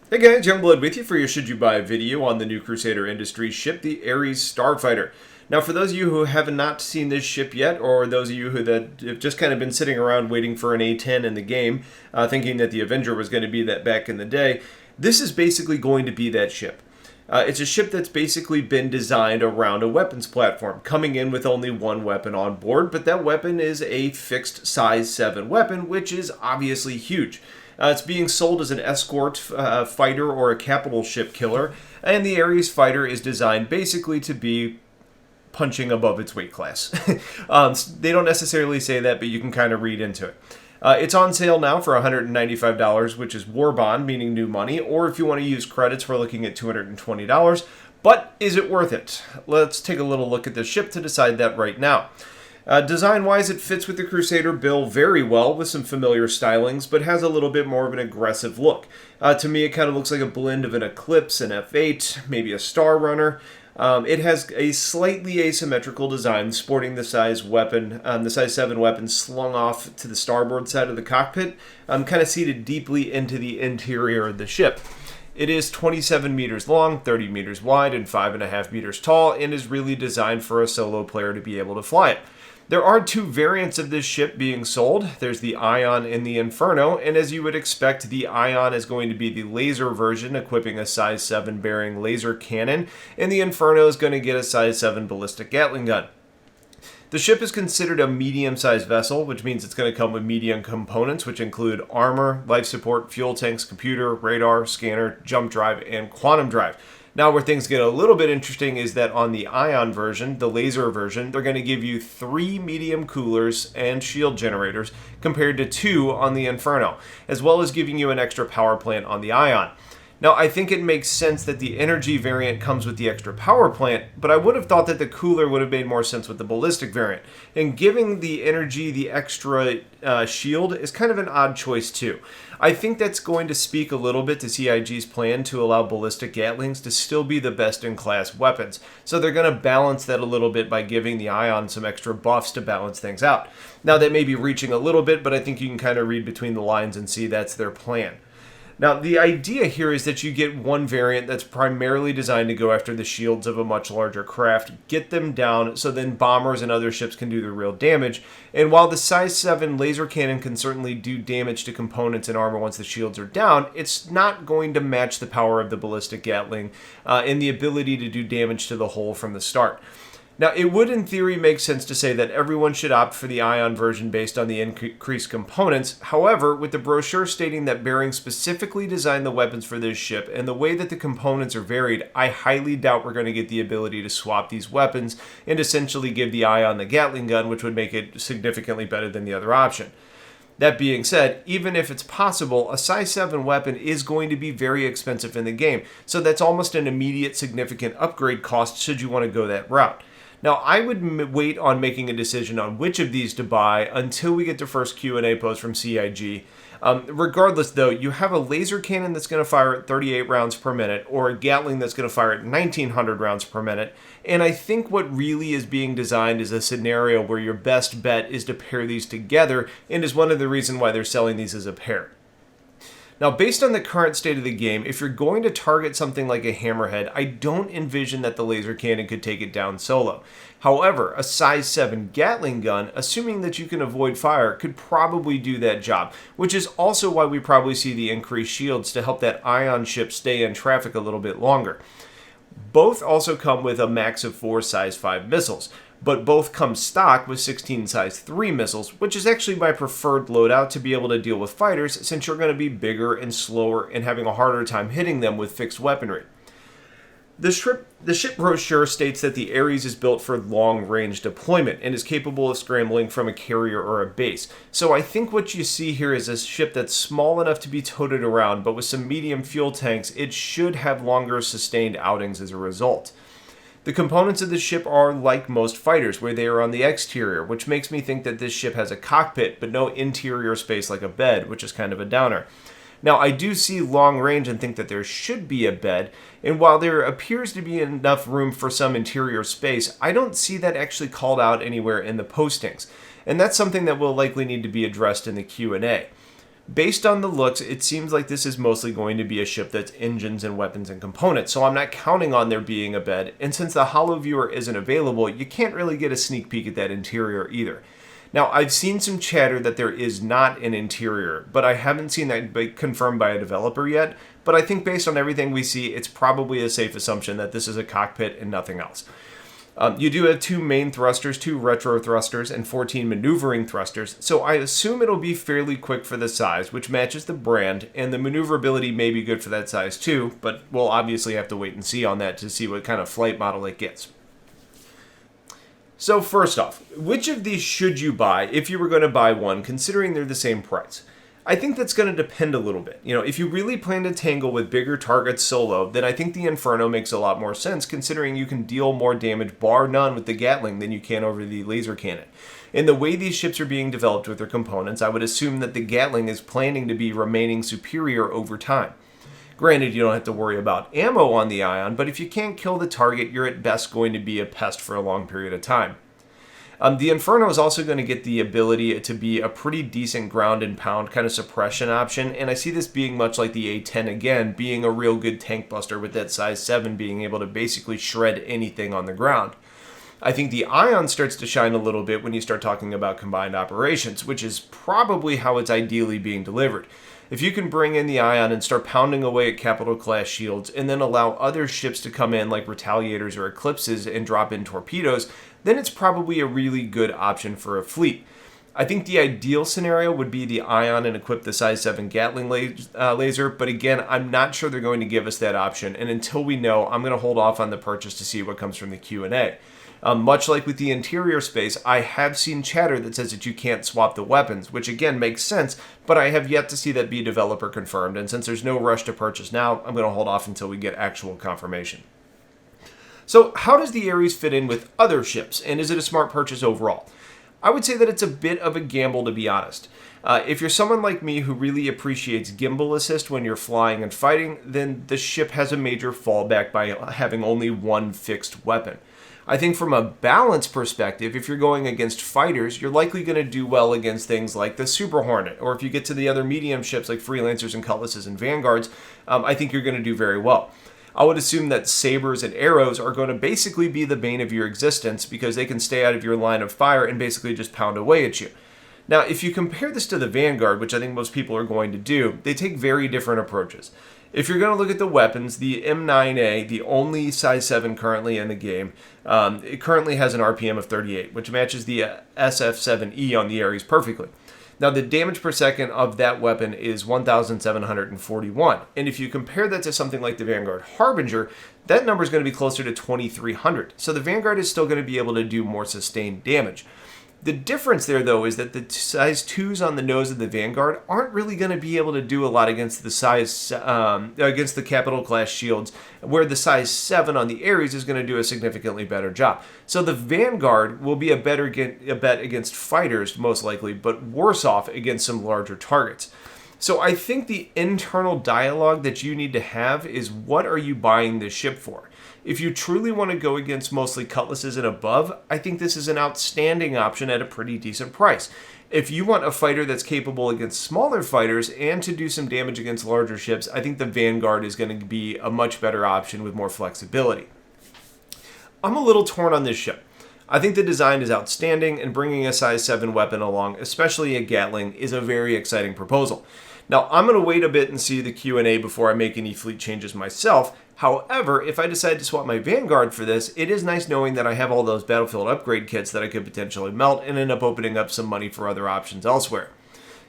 Hey guys, Youngblood with you for your Should You Buy video on the new Crusader Industries ship, the Ares Starfighter. Now, for those of you who have not seen this ship yet, or those of you who have just kind of been sitting around waiting for an A10 in the game, thinking that the Avenger was going to be that back in the day, this is basically going to be that ship. It's a ship that's basically been designed around a weapons platform, coming in with only one weapon on board, but that weapon is a fixed size 7 weapon, which is obviously huge. It's being sold as an escort fighter or a capital ship killer, and the Ares fighter is designed basically to be punching above its weight class. They don't necessarily say that, but you can kind of read into it. It's on sale now for $195, which is war bond, meaning new money, or if you want to use credits, we're looking at $220. But is it worth it? Let's take a little look at the ship to decide that right now. Design-wise, it fits with the Crusader bill very well with some familiar stylings, but has a little bit more of an aggressive look. To me, it kind of looks like a blend of an Eclipse, an F8, maybe a Star Runner. It has a slightly asymmetrical design, sporting the size 7 weapon slung off to the starboard side of the cockpit, kind of seated deeply into the interior of the ship. It is 27 meters long, 30 meters wide, and 5.5 meters tall, and is really designed for a solo player to be able to fly it. There are two variants of this ship being sold. There's the Ion and the Inferno, and as you would expect, the Ion is going to be the laser version, equipping a size 7 bearing laser cannon, and the Inferno is going to get a size 7 ballistic Gatling gun. The ship is considered a medium-sized vessel, which means it's going to come with medium components, which include armor, life support, fuel tanks, computer, radar, scanner, jump drive, and quantum drive. Now, where things get a little bit interesting is that on the Ion version, the laser version, they're going to give you 3 medium coolers and shield generators compared to 2 on the Inferno, as well as giving you an extra power plant on the Ion. Now, I think it makes sense that the energy variant comes with the extra power plant, but I would have thought that the cooler would have made more sense with the ballistic variant. And giving the energy the extra shield is kind of an odd choice too. I think that's going to speak a little bit to CIG's plan to allow ballistic Gatlings to still be the best-in-class weapons. So they're going to balance that a little bit by giving the Ion some extra buffs to balance things out. Now, that may be reaching a little bit, but I think you can kind of read between the lines and see that's their plan. Now, the idea here is that you get one variant that's primarily designed to go after the shields of a much larger craft, get them down so then bombers and other ships can do the real damage. And while the size 7 laser cannon can certainly do damage to components and armor once the shields are down, it's not going to match the power of the ballistic Gatling and the ability to do damage to the hull from the start. Now, it would in theory make sense to say that everyone should opt for the Ion version based on the increased components. However, with the brochure stating that Behring specifically designed the weapons for this ship and the way that the components are varied, I highly doubt we're going to get the ability to swap these weapons and essentially give the Ion the Gatling gun, which would make it significantly better than the other option. That being said, even if it's possible, a size 7 weapon is going to be very expensive in the game, so that's almost an immediate significant upgrade cost should you want to go that route. Now, I would wait on making a decision on which of these to buy until we get the first Q&A post from CIG. Regardless, though, you have a laser cannon that's going to fire at 38 rounds per minute, or a Gatling that's going to fire at 1,900 rounds per minute, and I think what really is being designed is a scenario where your best bet is to pair these together, and is one of the reasons why they're selling these as a pair. Now, based on the current state of the game, if you're going to target something like a hammerhead, I don't envision that the laser cannon could take it down solo. However, a size 7 Gatling gun, assuming that you can avoid fire, could probably do that job, which is also why we probably see the increased shields to help that Ion ship stay in traffic a little bit longer. Both also come with a max of 4 size 5 missiles, but both come stock with 16 size 3 missiles, which is actually my preferred loadout to be able to deal with fighters since you're going to be bigger and slower and having a harder time hitting them with fixed weaponry. The ship brochure states that the Ares is built for long-range deployment and is capable of scrambling from a carrier or a base. So I think what you see here is a ship that's small enough to be toted around, but with some medium fuel tanks, it should have longer sustained outings as a result. The components of the ship are like most fighters, where they are on the exterior, which makes me think that this ship has a cockpit, but no interior space like a bed, which is kind of a downer. Now, I do see long range and think that there should be a bed, and while there appears to be enough room for some interior space, I don't see that actually called out anywhere in the postings, and that's something that will likely need to be addressed in the Q&A. Based on the looks, it seems like this is mostly going to be a ship that's engines and weapons and components, so I'm not counting on there being a bed, and since the holo viewer isn't available, you can't really get a sneak peek at that interior either. Now, I've seen some chatter that there is not an interior, but I haven't seen that confirmed by a developer yet, but I think based on everything we see, it's probably a safe assumption that this is a cockpit and nothing else. You do have 2 main thrusters, 2 retro thrusters, and 14 maneuvering thrusters, so I assume it'll be fairly quick for the size, which matches the brand, and the maneuverability may be good for that size too, but we'll obviously have to wait and see on that to see what kind of flight model it gets. So first off, which of these should you buy if you were going to buy one, considering they're the same price? I think that's going to depend a little bit. If you really plan to tangle with bigger targets solo, then I think the Inferno makes a lot more sense, considering you can deal more damage bar none with the Gatling than you can over the laser cannon. In the way these ships are being developed with their components, I would assume that the Gatling is planning to be remaining superior over time. Granted, you don't have to worry about ammo on the Ion, but if you can't kill the target, you're at best going to be a pest for a long period of time. The Inferno is also going to get the ability to be a pretty decent ground and pound kind of suppression option, and I see this being much like the A10 again, being a real good tank buster with that size 7 being able to basically shred anything on the ground. I think the Ion starts to shine a little bit when you start talking about combined operations, which is probably how it's ideally being delivered. If you can bring in the Ion and start pounding away at capital class shields and then allow other ships to come in like Retaliators or Eclipses and drop in torpedoes, then it's probably a really good option for a fleet. I think the ideal scenario would be the Ion and equip the size 7 Gatling laser, but again, I'm not sure they're going to give us that option, and until we know, I'm going to hold off on the purchase to see what comes from the Q&A. Much like with the interior space, I have seen chatter that says that you can't swap the weapons, which again makes sense, but I have yet to see that be developer confirmed, and since there's no rush to purchase now, I'm going to hold off until we get actual confirmation. So how does the Ares fit in with other ships, and is it a smart purchase overall? I would say that it's a bit of a gamble, to be honest. If you're someone like me who really appreciates gimbal assist when you're flying and fighting, then the ship has a major fallback by having only one fixed weapon. I think from a balance perspective, if you're going against fighters, you're likely going to do well against things like the Super Hornet, or if you get to the other medium ships like Freelancers and Cutlasses and Vanguards, I think you're going to do very well. I would assume that sabers and arrows are going to basically be the bane of your existence because they can stay out of your line of fire and basically just pound away at you. Now, if you compare this to the Vanguard, which I think most people are going to do, they take very different approaches. If you're going to look at the weapons, the M9A, the only size 7 currently in the game, it currently has an RPM of 38, which matches the SF7E on the Ares perfectly. Now, the damage per second of that weapon is 1,741. And if you compare that to something like the Vanguard Harbinger, that number is going to be closer to 2,300. So the Vanguard is still going to be able to do more sustained damage. The difference there, though, is that the size 2s on the nose of the Vanguard aren't really going to be able to do a lot against the against the capital class shields, where the size 7 on the Ares is going to do a significantly better job. So the Vanguard will be a bet against fighters, most likely, but worse off against some larger targets. So I think the internal dialogue that you need to have is, what are you buying this ship for? If you truly want to go against mostly Cutlasses and above, I think this is an outstanding option at a pretty decent price. If you want a fighter that's capable against smaller fighters and to do some damage against larger ships, I think the Vanguard is going to be a much better option with more flexibility. I'm a little torn on this ship. I think the design is outstanding, and bringing a size 7 weapon along, especially a Gatling, is a very exciting proposal. Now, I'm going to wait a bit and see the Q&A before I make any fleet changes myself. However, if I decide to swap my Vanguard for this, it is nice knowing that I have all those Battlefield upgrade kits that I could potentially melt and end up opening up some money for other options elsewhere.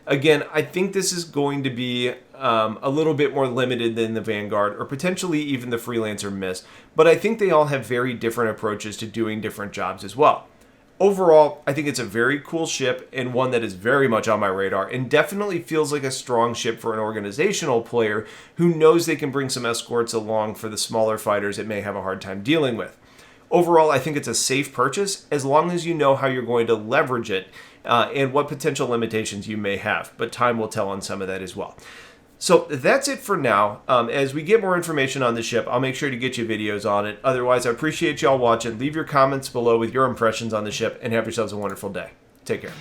Again, I think this is going to be a little bit more limited than the Vanguard, or potentially even the Freelancer Miss, but I think they all have very different approaches to doing different jobs as well. Overall, I think it's a very cool ship and one that is very much on my radar and definitely feels like a strong ship for an organizational player who knows they can bring some escorts along for the smaller fighters it may have a hard time dealing with. Overall, I think it's a safe purchase as long as you know how you're going to leverage it and what potential limitations you may have, but time will tell on some of that as well. So that's it for now. As we get more information on the ship, I'll make sure to get you videos on it. Otherwise, I appreciate y'all watching. Leave your comments below with your impressions on the ship and have yourselves a wonderful day. Take care.